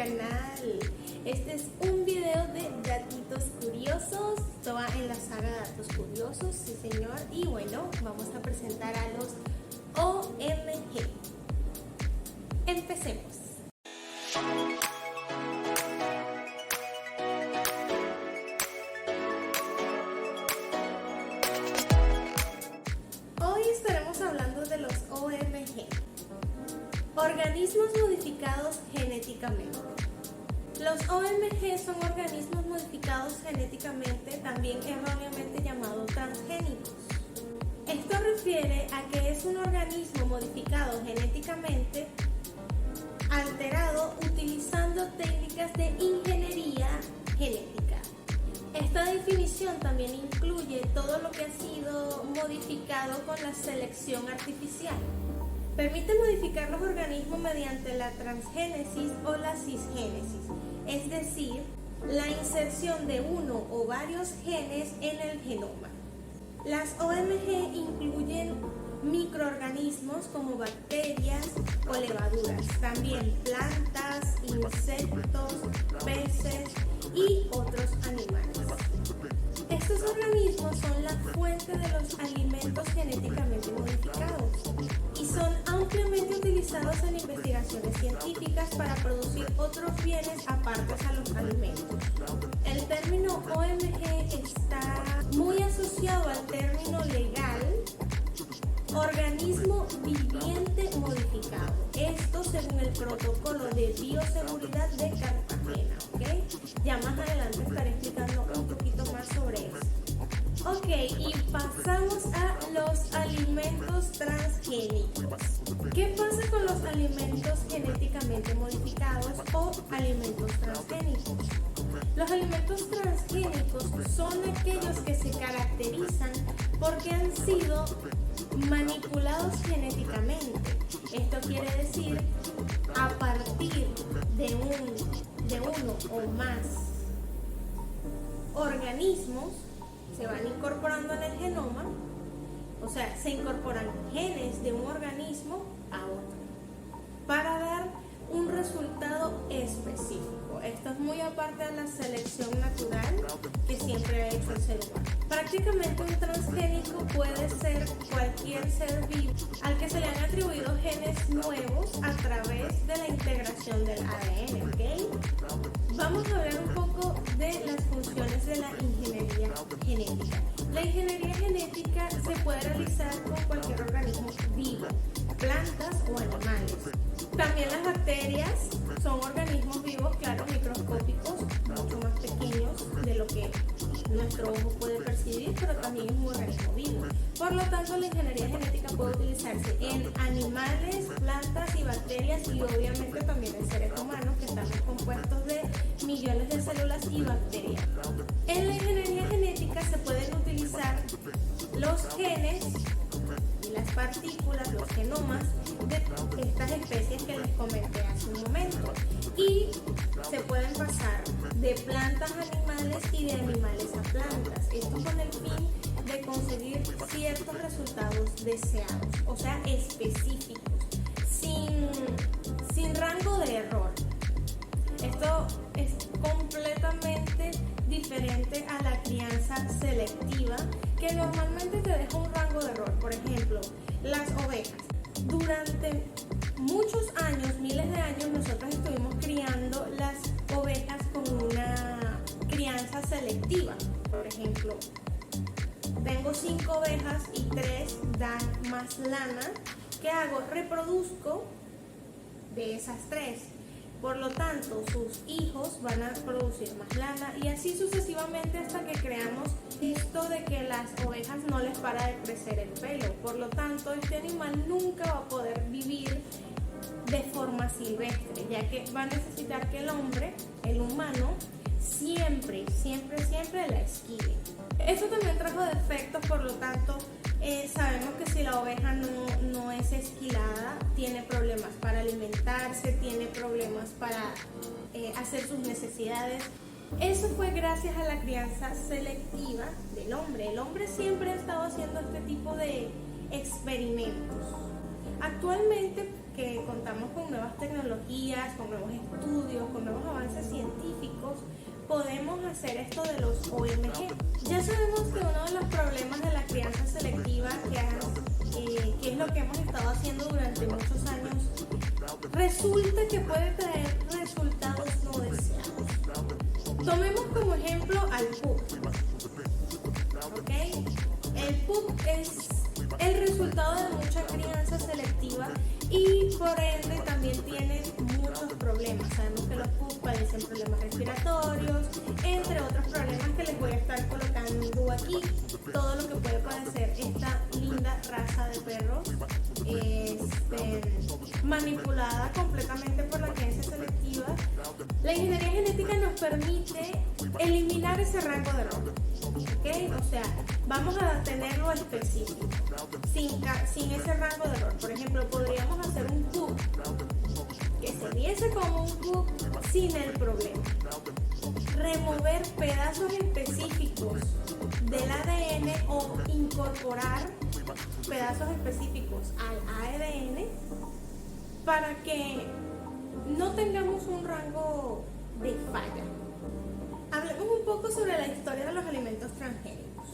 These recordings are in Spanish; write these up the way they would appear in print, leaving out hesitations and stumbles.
canal. Este es un video de datitos curiosos. Esto va en la saga Datos Curiosos, sí señor. Y bueno, vamos a presentar a los OMG. Empecemos. Hoy estaremos hablando de los OMG, organismos modificados genéticamente. Los OMG son organismos modificados genéticamente, también erróneamente llamados transgénicos. Esto refiere a que es un organismo modificado genéticamente alterado utilizando técnicas de ingeniería genética. Esta definición también incluye todo lo que ha sido modificado con la selección artificial. Permite modificar los organismos mediante la transgénesis o la cisgénesis, es decir, la inserción de uno o varios genes en el genoma. Las OMG incluyen microorganismos como bacterias o levaduras, también plantas, insectos, peces y otros animales. Estos organismos son la fuente de los alimentos genéticamente modificados y son ampliamente utilizados en investigaciones científicas para producir otros bienes apartes a los alimentos. El término OMG está muy asociado al término legal organismo viviente modificado. Esto según el protocolo de bioseguridad de Cartagena, ¿ok? Ya más adelante estaré explicando un poquito más sobre eso. Ok, y pasamos a los alimentos transgénicos. ¿Qué pasa con los alimentos genéticamente modificados o alimentos transgénicos? Los alimentos transgénicos son aquellos que se caracterizan porque han sido manipulados genéticamente. Esto quiere decir a partir de uno o más organismos se van incorporando en el genoma, o sea, se incorporan genes de un organismo a otro para dar un resultado específico. Esto es muy aparte de la selección natural que siempre ha hecho el ser humano. Prácticamente un transgénico puede ser cualquier ser vivo al que se le han atribuido genes nuevos a través de la integración del ADN, ¿ok? Vamos a hablar un poco de las funciones de la ingeniería genética. La ingeniería genética se puede realizar con cualquier organismo vivo, plantas o animales. También las bacterias son organismos vivos, claro, microscópicos, mucho más pequeños de lo que nuestro ojo puede percibir, pero también es un organismo vivo. Por lo tanto, la ingeniería genética puede utilizarse en animales, plantas y bacterias y obviamente también en seres humanos que están compuestos de millones de células y bacterias. En la ingeniería genética se pueden utilizar los genes y las partículas, los genomas de estas especies que les comenté hace un momento, y se pueden pasar de plantas a animales y de animales a plantas, esto con el fin de conseguir ciertos resultados deseados, o sea, específicos, sin rango de error. Esto es completamente diferente a la crianza selectiva, que normalmente te deja un rango de error. Por ejemplo, las ovejas. Durante muchos años, miles de años, nosotros estuvimos criando las ovejas con una crianza selectiva. Por ejemplo, tengo 5 ovejas y 3 dan más lana. ¿Qué hago? Reproduzco de esas 3. Por lo tanto, sus hijos van a producir más lana y así sucesivamente hasta que creamos esto de que las ovejas no les para de crecer el pelo. Por lo tanto, este animal nunca va a poder vivir de forma silvestre, ya que va a necesitar que el hombre, el humano, siempre la esquive. Eso también trajo defectos, por lo tanto, sabemos que si la oveja no es esquilada, tiene problemas para alimentarse, tiene problemas para hacer sus necesidades. Eso fue gracias a la crianza selectiva del hombre. El hombre siempre ha estado haciendo este tipo de experimentos. Actualmente que contamos con nuevas tecnologías, con nuevos estudios, con nuevos avances científicos, podemos hacer esto de los OMG. Ya sabemos que uno de los problemas de la crianza selectiva, que es lo que hemos estado haciendo durante muchos años, resulta que puede traer resultados no deseados. Tomemos como ejemplo al PUC. ¿Okay? El PUC es el resultado de mucha crianza selectiva y por ende también tiene muchos problemas. Sabemos que los PUC padecen problemas respiratorios, entre otros problemas que les voy a estar colocando aquí. Todo lo que puede padecer esta linda raza de perros manipulada completamente por la crianza selectiva. La ingeniería genética nos permite eliminar ese rango de error. ¿Okay? O sea, vamos a tenerlo específico, sin ese rango de error. Por ejemplo, podríamos hacer un PUC que se viese como un PUC sin el problema. Remover pedazos específicos del ADN o incorporar pedazos específicos al ARN para que no tengamos un rango de falla. Hablemos un poco sobre la historia de los alimentos transgénicos.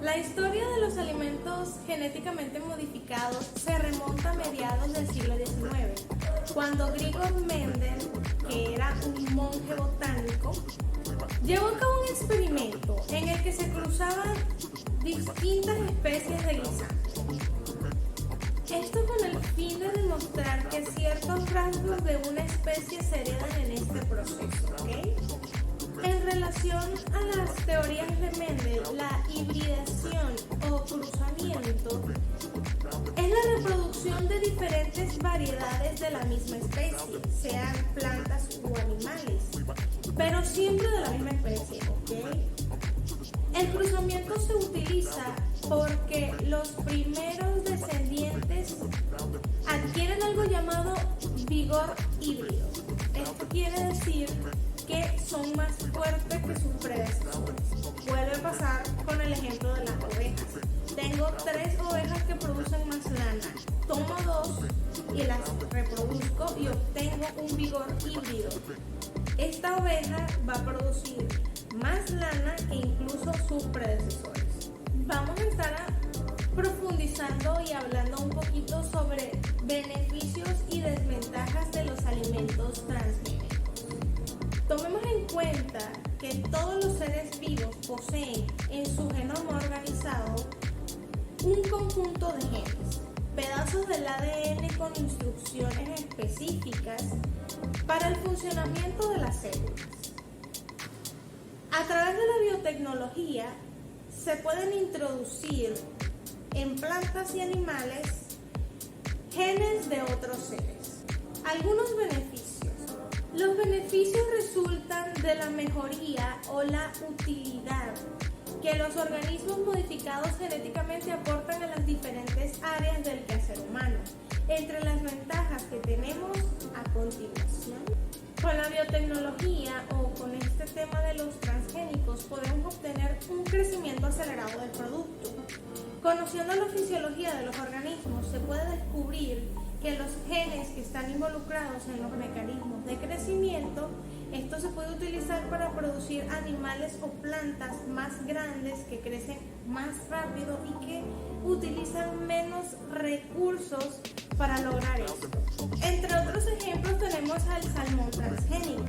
La historia de los alimentos genéticamente modificados se remonta a mediados del siglo XIX, cuando Grigor Mendel, que era un monje botánico, llevó a cabo un experimento en el que se cruzaban distintas especies de guisantes. Esto con el fin de demostrar que ciertos rasgos de una especie se heredan en este proceso, ¿ok? En relación a las teorías de Mendel, la hibridación o cruzamiento es la reproducción de diferentes variedades de la misma especie, sean plantas o animales, pero siempre de la misma especie, ¿ok? El cruzamiento se utiliza porque los primeros descendientes adquieren algo llamado vigor híbrido. Esto quiere decir que son más fuertes que sus predecesores. Vuelve a pasar con el ejemplo de las ovejas. Tengo 3 ovejas que producen más lana. Tomo 2 y las reproduzco y obtengo un vigor híbrido. Esta oveja va a producir más lana que incluso sus predecesores. Vamos a estar profundizando y hablando un poquito sobre beneficios y desventajas de los alimentos transgénicos. Tomemos en cuenta que todos los seres vivos poseen en su genoma organizado un conjunto de genes, pedazos del ADN con instrucciones específicas para el funcionamiento de las células. A través de la biotecnología se pueden introducir en plantas y animales genes de otros seres. Algunos beneficios. Los beneficios resultan de la mejoría o la utilidad que los organismos modificados genéticamente aportan a las diferentes áreas del quehacer humano. Entre las ventajas que tenemos a continuación, con la biotecnología o con este tema de los transgénicos podemos obtener un crecimiento acelerado del producto. Conociendo la fisiología de los organismos se puede descubrir que los genes que están involucrados en los mecanismos de crecimiento, esto se puede utilizar para producir animales o plantas más grandes que crecen más rápido y que utilizan menos recursos para lograr esto. Entre otros ejemplos tenemos al salmón transgénico,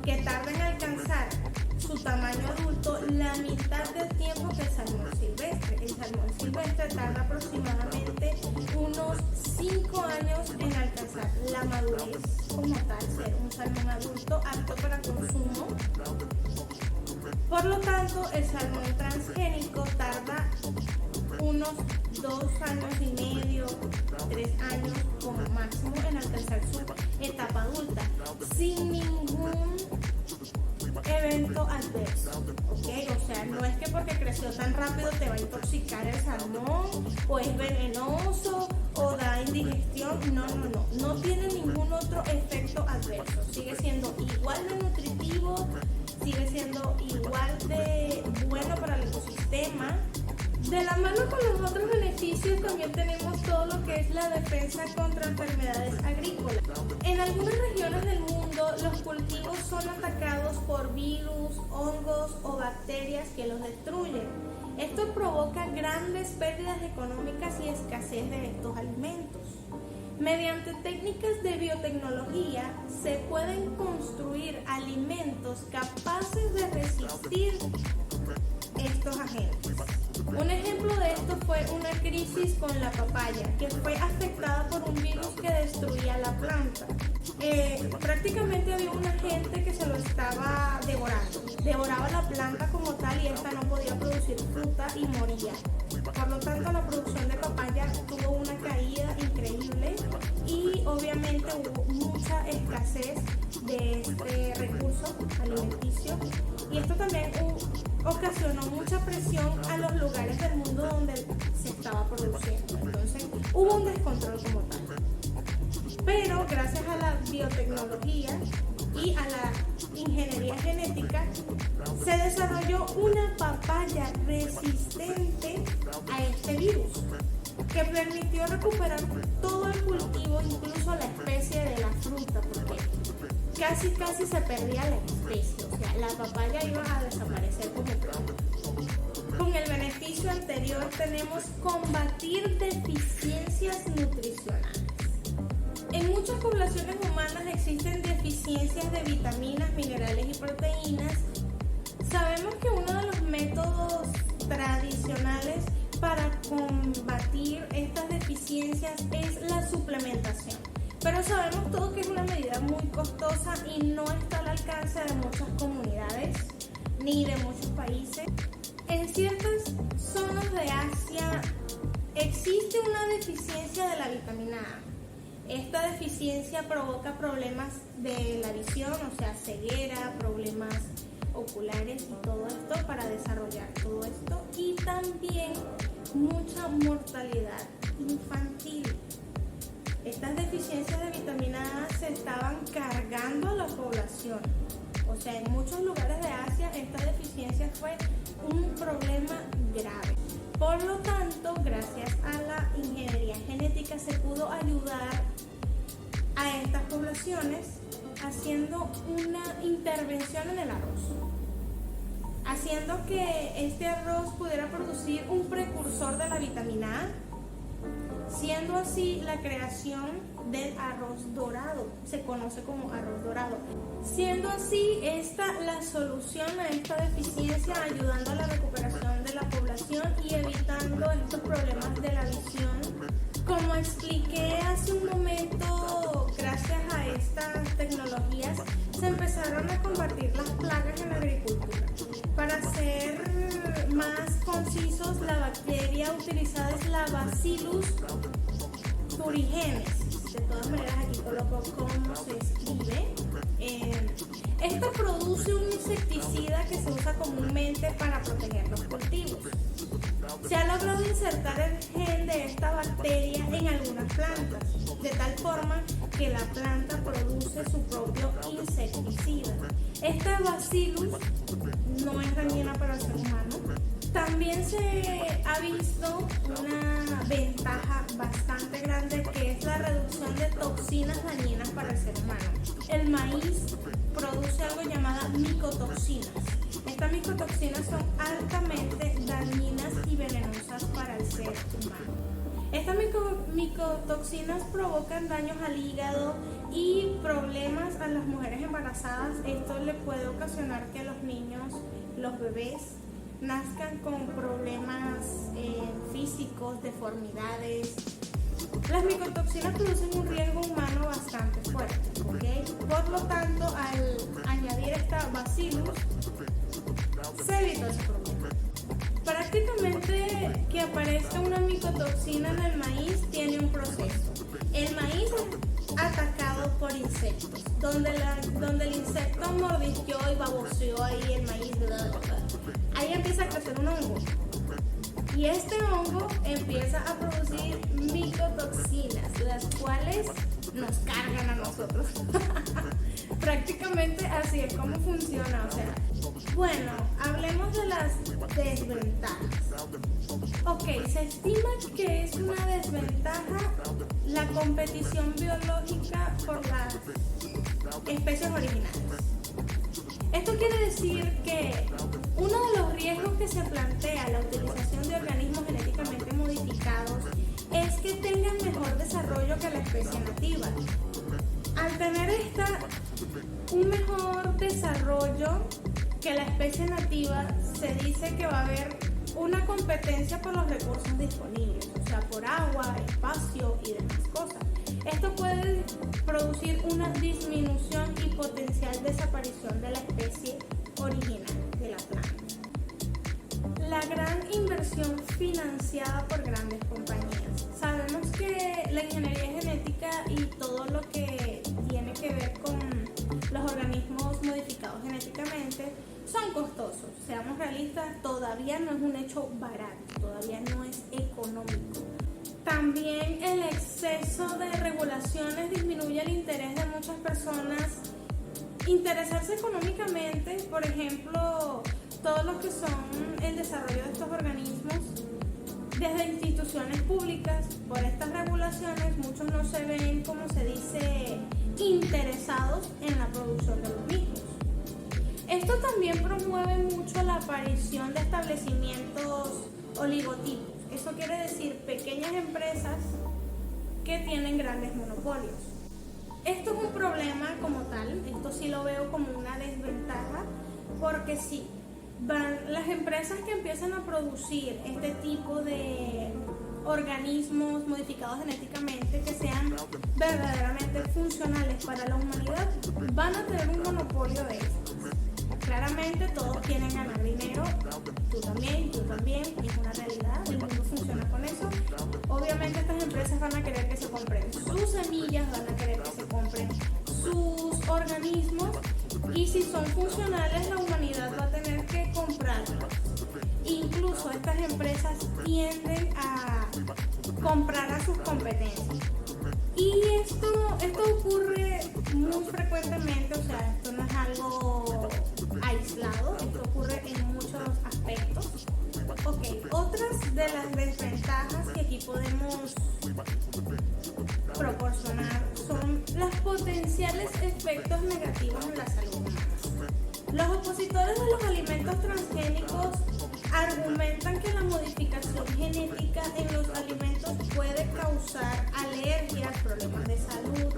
que tarda en alcanzar su tamaño adulto la mitad del tiempo que el salmón silvestre. El salmón silvestre tarda aproximadamente unos 5 años en alcanzar la madurez como tal, ser un salmón adulto apto para consumo. Por lo tanto, el salmón transgénico tarda unos 2 años y medio, 3 años como máximo en alcanzar su etapa adulta, sin ningún evento adverso, ¿ok? O sea, no es que porque creció tan rápido te va a intoxicar el salmón, o es venenoso, o da indigestión. No tiene ningún otro efecto adverso. Sigue siendo igual de nutritivo, sigue siendo igual de bueno para el ecosistema. De la mano con los otros beneficios también tenemos todo lo que es la defensa contra enfermedades agrícolas. En algunas regiones del mundo los cultivos son atacados por virus, hongos o bacterias que los destruyen. Esto provoca grandes pérdidas económicas y escasez de estos alimentos. Mediante técnicas de biotecnología se pueden construir alimentos capaces de resistir estos agentes. Un ejemplo de esto fue una crisis con la papaya, que fue afectada por un virus que destruía la planta. Prácticamente había un agente que se lo estaba devorando. Devoraba la planta como tal y esta no podía producir fruta y moría. Por lo tanto, la producción de papaya tuvo una caída increíble y obviamente hubo mucha escasez de este recurso alimenticio. Y esto también ocasionó mucha presión a los lugares del mundo donde se estaba produciendo. Entonces hubo un descontrol como tal. Pero gracias a la biotecnología y a la ingeniería genética se desarrolló una papaya resistente a este virus que permitió recuperar todo el cultivo, incluso la especie de la fruta, porque casi se perdía la especie, o sea, la papaya iba a desaparecer como planta. Con el beneficio anterior tenemos combatir deficiencias nutricionales. En muchas poblaciones humanas existen deficiencias de vitaminas, minerales y proteínas. Sabemos que uno de los métodos tradicionales para combatir estas deficiencias es la suplementación. Pero sabemos todos que es una medida muy costosa y no está al alcance de muchas comunidades ni de muchos países. En ciertas zonas de Asia existe una deficiencia de la vitamina A. Esta deficiencia provoca problemas de la visión, o sea, ceguera, problemas oculares y todo esto para desarrollar todo esto. Y también mucha mortalidad infantil. Estas deficiencias de vitamina A se estaban cargando a la población. O sea, en muchos lugares de Asia esta deficiencia fue un problema grave. Por lo tanto, gracias a la ingeniería genética se pudo ayudar a estas poblaciones haciendo una intervención en el arroz, haciendo que este arroz pudiera producir un precursor de la vitamina A, siendo así la creación del arroz dorado, se conoce como arroz dorado, siendo así esta la solución a esta deficiencia, ayudando a la recuperación de la población y evitando estos problemas de la visión. Como expliqué hace un momento, gracias a estas tecnologías se empezaron a combatir las plagas en la agricultura. Para ser más concisos, la bacteria utilizada es la Bacillus thuringiensis. De todas maneras, aquí coloco cómo se escribe. Esto produce un insecticida que se usa comúnmente para proteger los cultivos. Se ha logrado insertar el gen de esta bacteria en algunas plantas, de tal forma que la planta produce su propio insecticida. Esta Bacillus no es dañina para el ser humano. También se ha visto una ventaja bastante grande, que es la reducción de toxinas dañinas para el ser humano. El maíz produce algo llamado micotoxinas. Estas micotoxinas son altamente dañinas y venenosas para el ser humano. Estas micotoxinas provocan daños al hígado y problemas a las mujeres embarazadas. Esto le puede ocasionar que los niños, los bebés, nazcan con problemas físicos, deformidades. Las micotoxinas producen un riesgo humano bastante fuerte, ¿okay? Por lo tanto, al añadir esta Bacillus, se evitó ese problema. Prácticamente que aparezca una micotoxina en el maíz tiene un proceso. El maíz es atacado por insectos, donde el insecto mordisqueó y baboseó ahí el maíz, ahí empieza a crecer un hongo. Y este hongo empieza a producir micotoxinas, las cuales nos cargan a nosotros. Prácticamente así es como funciona. O sea, bueno, hablemos de las desventajas. Ok, se estima que es una desventaja la competición biológica por las especies originales. Esto quiere decir que uno de los riesgos que se plantea la utilización de organismos genéticamente modificados es que tengan mejor desarrollo que la especie nativa. Al tener un mejor desarrollo que la especie nativa, se dice que va a haber una competencia por los recursos disponibles, o sea, por agua, espacio y demás cosas. Esto puede producir una disminución y potencial desaparición de la especie original de la planta. La gran inversión financiada por grandes compañías. Sabemos que la ingeniería genética y todo lo que tiene que ver con los organismos modificados genéticamente son costosos. Seamos realistas, todavía no es un hecho barato, todavía no es económico. También el exceso de regulaciones disminuye el interés de muchas personas interesarse económicamente. Por ejemplo, todo lo que son el desarrollo de estos organismos desde instituciones públicas. Por estas regulaciones muchos no se ven, como se dice, interesados en la producción de los mismos. Esto también promueve mucho la aparición de establecimientos oligotipos. Eso quiere decir pequeñas empresas que tienen grandes monopolios. Esto es un problema como tal, esto sí lo veo como una desventaja, porque sí, las empresas que empiezan a producir este tipo de organismos modificados genéticamente que sean verdaderamente funcionales para la humanidad, van a tener un monopolio de esto. Claramente todos quieren ganar dinero, tú también, es una realidad, el mundo funciona con eso. Obviamente estas empresas van a querer que se compren sus semillas, van a querer que se compren sus organismos, y si son funcionales la humanidad va a tener que comprarlos. Incluso estas empresas tienden a comprar a sus competencias. Y esto ocurre muy frecuentemente, o sea, esto no es algo aislado, esto ocurre en muchos aspectos. Ok, otras de las desventajas que aquí podemos proporcionar son los potenciales efectos negativos en la salud humana. Los opositores de los alimentos transgénicos argumentan que la modificación genética en los alimentos puede causar alergias, problemas de salud.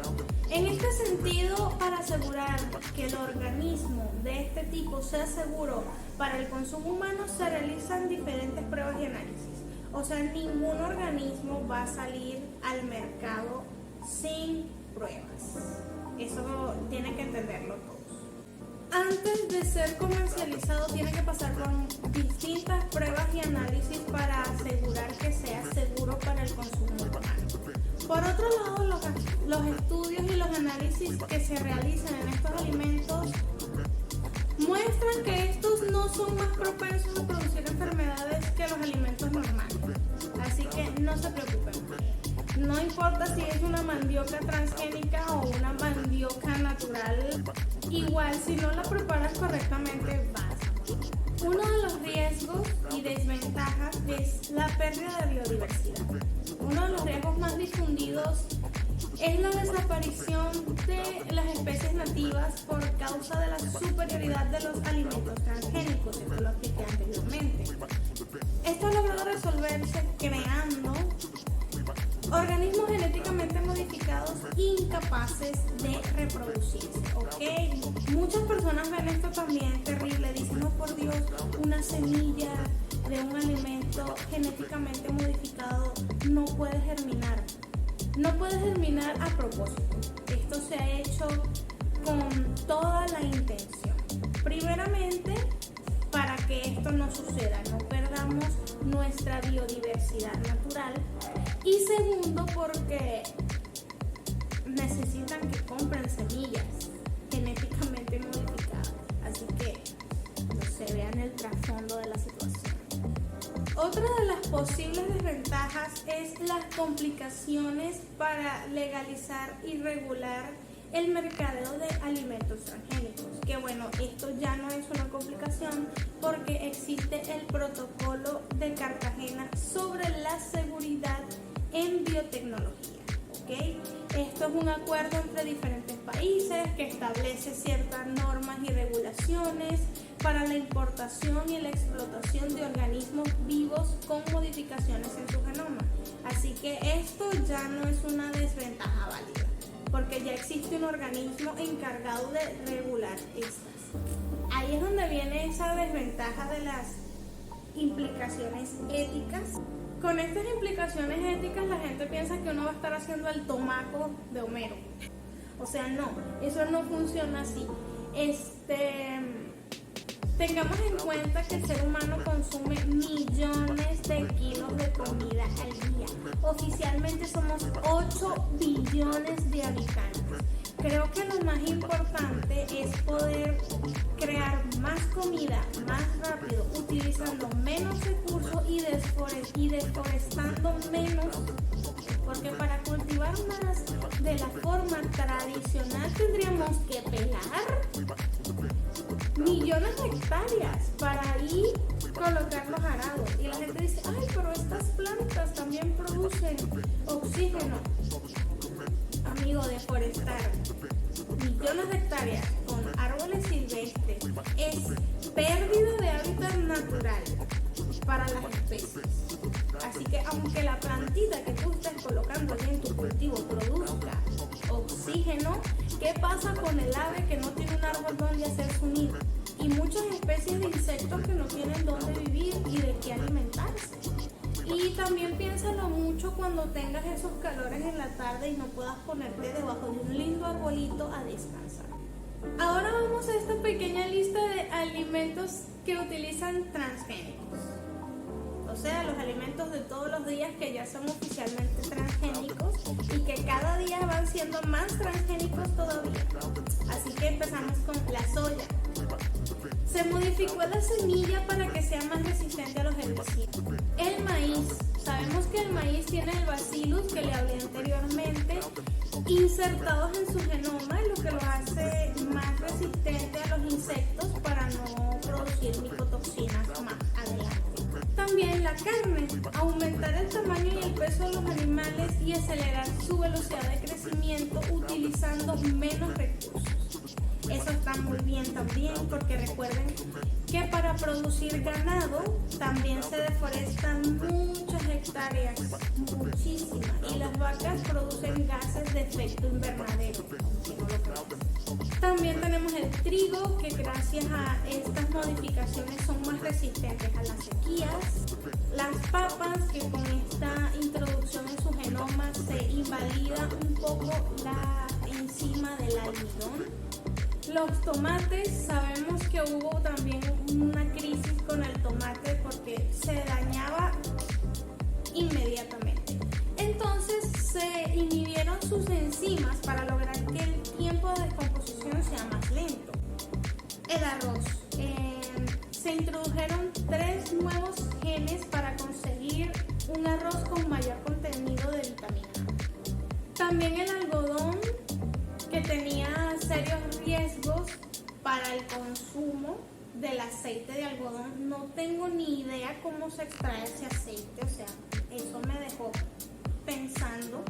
En este sentido, para asegurar que el organismo de este tipo sea seguro para el consumo humano, se realizan diferentes pruebas y análisis. O sea, ningún organismo va a salir al mercado sin pruebas. Eso tienen que entenderlo todos. Antes de ser comercializado tiene que pasar por distintas pruebas y análisis para asegurar que sea seguro para el consumo humano. Por otro lado, los estudios y los análisis que se realizan en estos alimentos muestran que estos no son más propensos a producir enfermedades que los alimentos normales. Así que no se preocupen. No importa si es una mandioca transgénica o una mandioca natural, igual si no la preparas correctamente vas a morir. Uno de los riesgos y desventajas es la pérdida de biodiversidad. Uno de los riesgos más difundidos es la desaparición de las especies nativas por causa de la superioridad de los alimentos transgénicos, esto lo expliqué anteriormente. Esto ha logrado resolverse creando organismos genéticamente modificados incapaces de reproducirse, ¿ok? Muchas personas ven esto también terrible, dicen, no, por Dios, una semilla de un alimento genéticamente modificado no puede germinar. No puede germinar a propósito. Esto se ha hecho con toda la intención. Primeramente, para que esto no suceda, no perdamos nuestra biodiversidad natural. Y segundo, porque necesitan que compren semillas genéticamente modificadas. Así que no se vean el trasfondo de la situación. Otra de las posibles desventajas es las complicaciones para legalizar y regular el mercadeo de alimentos transgénicos, que bueno, esto ya no es una complicación porque existe el protocolo de Cartagena sobre la seguridad en biotecnología, ¿ok? Esto es un acuerdo entre diferentes países que establece ciertas normas y regulaciones para la importación y la explotación de organismos vivos con modificaciones en su genoma. Así que esto ya no es una desventaja válida, porque ya existe un organismo encargado de regular estas. Ahí es donde viene esa desventaja de las implicaciones éticas. Con estas implicaciones éticas la gente piensa que uno va a estar haciendo el tomaco de Homero. O sea, no, eso no funciona así. Tengamos en cuenta que el ser humano consume millones de kilos de comida al día. Oficialmente somos 8 billones de habitantes. Creo que lo más importante es poder crear más comida más rápido, utilizando menos recursos y deforestando menos, porque para cultivar más de la forma tradicional tendríamos que pelar millones de hectáreas para ahí colocar los arados. Y la gente dice, ay, pero estas plantas también producen oxígeno. Amigo, deforestar millones de hectáreas con árboles silvestres es pérdida de hábitat natural para las especies. Así que aunque la plantita que tú estés colocando allí en tu cultivo produzca oxígeno, ¿qué pasa con el ave que no tiene un árbol donde hacer su nido? Y muchas especies de insectos que no tienen dónde vivir y de qué alimentarse. Y también piénsalo mucho cuando tengas esos calores en la tarde y no puedas ponerte debajo de un lindo arbolito a descansar. Ahora vamos a esta pequeña lista de alimentos que utilizan transgénicos. O sea, los alimentos de todos los días que ya son oficialmente transgénicos y que cada día van siendo más transgénicos todavía. Así que empezamos con la soya. Se modificó la semilla para que sea más resistente a los herbicidas. El maíz. Sabemos que el maíz tiene el bacillus que le hablé anteriormente insertados en su genoma, lo que lo hace más resistente a los insectos para no producir micotoxinas más adelante. También la carne. Aumentar el tamaño y el peso de los animales y acelerar su velocidad de crecimiento utilizando menos recursos. Eso está muy bien también, porque recuerden que para producir ganado también se deforestan muchas hectáreas, muchísimas, y las vacas producen gases de efecto invernadero, aunque no lo crean. También tenemos el trigo, que gracias a estas modificaciones son más resistentes a las sequías. Las papas, que con esta introducción en su genoma se invalida un poco la enzima del almidón. Los tomates, sabemos que hubo también una crisis con el tomate porque se dañaba inmediatamente. Entonces se inhibieron sus enzimas para lograr que el tiempo de descomposición sea más lento. El arroz. Se introdujeron 3 nuevos genes para conseguir un arroz con mayor contenido de vitamina A. También el algodón, que tenía serios riesgos para el consumo del aceite de algodón. No tengo ni idea cómo se extrae ese aceite, o sea, eso me dejó pensando.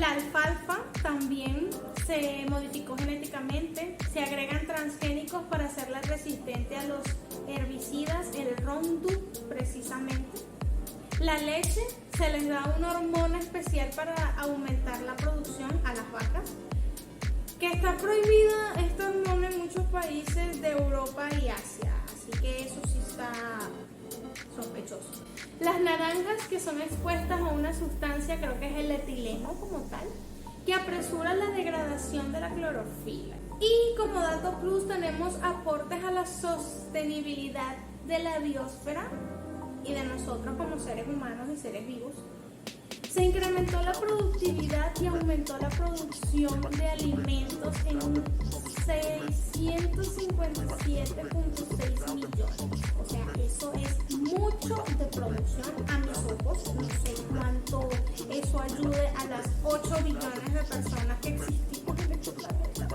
La alfalfa también se modificó genéticamente, se agregan transgénicos para hacerla resistente a los herbicidas, el Roundup precisamente. La leche, se les da una hormona especial para aumentar la producción a las vacas, que está prohibida esta hormona en muchos países de Europa y Asia, así que eso sí está sospechoso. Las naranjas, que son expuestas a una sustancia, creo que es el etileno como tal, que apresura la degradación de la clorofila. Y como dato plus tenemos aportes a la sostenibilidad de la biosfera y de nosotros como seres humanos y seres vivos. Se incrementó la productividad y aumentó la producción de alimentos en un 657.6 millones. O sea, eso es mucho de producción a mis ojos. No sé cuánto eso ayude a las 8 billones de personas que existimos en este planeta.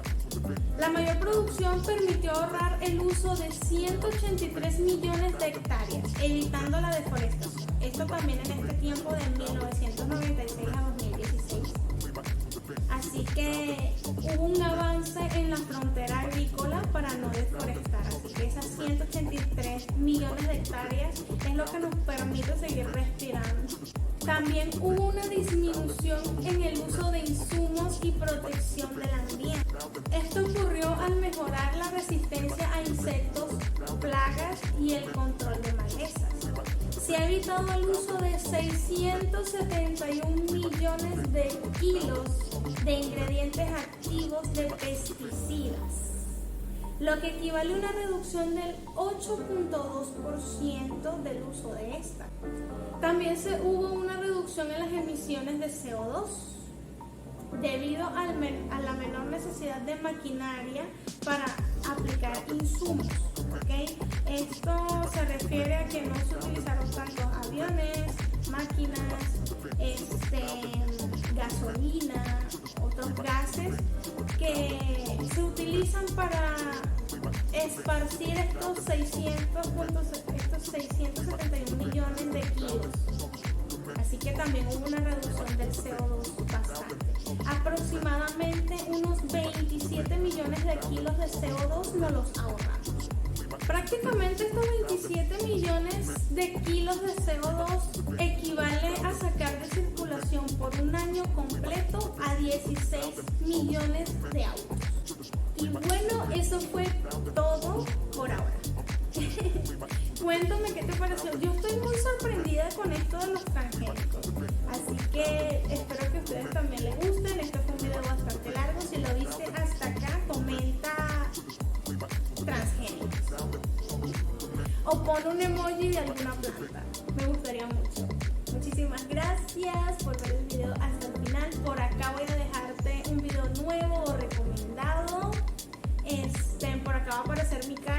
La mayor producción permitió ahorrar el uso de 183 millones de hectáreas, evitando la deforestación. Esto también en este tiempo de 1996 a 2016. Así que hubo un avance en la frontera agrícola para no deforestar. Así que esas 183 millones de hectáreas es lo que nos permite seguir respirando. También hubo una disminución en el uso de insumos y protección del ambiente. Esto ocurrió al mejorar la resistencia a insectos, plagas y el control de malezas. Se ha evitado el uso de 671 millones de kilos de ingredientes activos de pesticidas, lo que equivale a una reducción del 8.2% del uso de esta. También hubo una reducción en las emisiones de CO2 debido a la menor necesidad de maquinaria para aplicar insumos. ¿Okay? Esto se refiere a que no se utilizaron tantos aviones, máquinas, gasolina, otros gases que se utilizan para esparcir estos 671 millones de kilos. Así que también hubo una reducción del CO2 bastante. Aproximadamente unos 27 millones de kilos de CO2 nos los ahorramos. Prácticamente estos 27 millones de kilos de CO2 equivale a sacar de circulación por un año completo a 16 millones de autos. Y bueno, eso fue todo por ahora. Cuéntame qué te pareció. Yo estoy muy sorprendida con esto de los transgénicos. Así que espero que a ustedes también les gusten. Este fue un video bastante largo. Si lo viste hasta acá, comenta transgénicos. O pon un emoji de alguna planta. Me gustaría mucho. Muchísimas gracias por ver el video hasta el final. Por acá voy a dejarte un video nuevo o recomendado. Por acá va a aparecer mi cara.